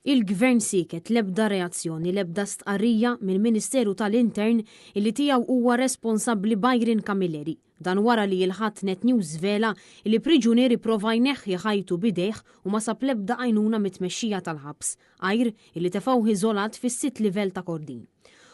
Il-Gvern siket l-ebda reazzjoni, l-ebda stqarrija mill-Ministeru tal-Intern illi tiegħu huwa responsabbli Byron Camilleri. Dan wara li jilħat Net News vela li priġunieri prova jneħħi ħajtu bidejh u ma sab l-ebda għajnuna mit-tmexxija tal-ħabs, għajr illi tefgħu iżolat fis-sitt livell ta' Kordin.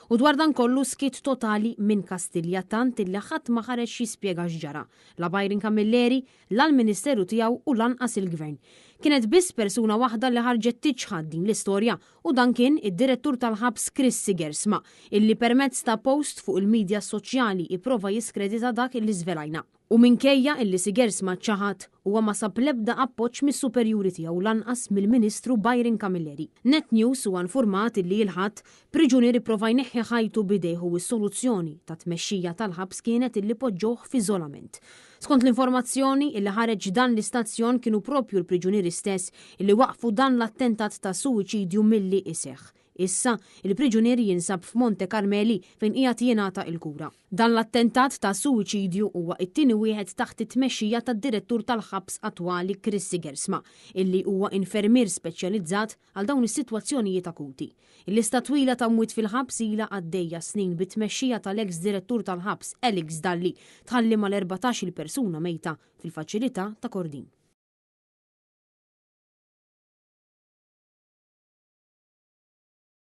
U dwar dan kollu skit totali minn Kastilja tant illi ħadd ma ħareġ jispjega x'ġara, la Byron Camilleri, la l-Ministeru tiegħu u lanqas il-Gvern. Kienet biss persuna waħda li ħarġet tiġħad din l-istorja u dan kien id-direttur tal-ħabs Chris Sigersma, illi permezz ta' post fuq il-medja soċjali ipprova jiskredita dak illi żvelajna. U minkejja illi Sigersma ċaħat huwa ma sab l-ebda appoġġ mis-superjuri tiegħu lanqas mill-Ministru Byron Camilleri. Net News huwa infurmat illi jilħadd priġunieri prova jneħħi ħajtu bidejh u s-soluzzjoni ta' tmexxija tal-ħabs kienet illi poġġuh f'iżolament. Skont l-informazzjoni illi ħareġ dan l-istazzjon kienu propju l-priġunieri stess illi waqfu dan l-attentat ta' suwiċidju milli iseħħ. Issa, il-priġunieri jinsab f'Monte Carmeli fejn qiegħed jingħata il-kura. Dan l-attentat ta' suwiċidju huwa it-tieni wieħed taħt it-tmexxija tad-direttur tal-ħabs attwali Chris Sigersma, illi huwa infermier speċjalizzat għal dawn is-sitwazzjonijiet akuti. Il-lista twila ta' mwiet fil-ħabs ilha għaddejja snin bit-tmexxija tal-eks direttur tal-ħabs Alex Dalli tħalli mal-14 persuna mejta fil-faċilità ta' Kordin.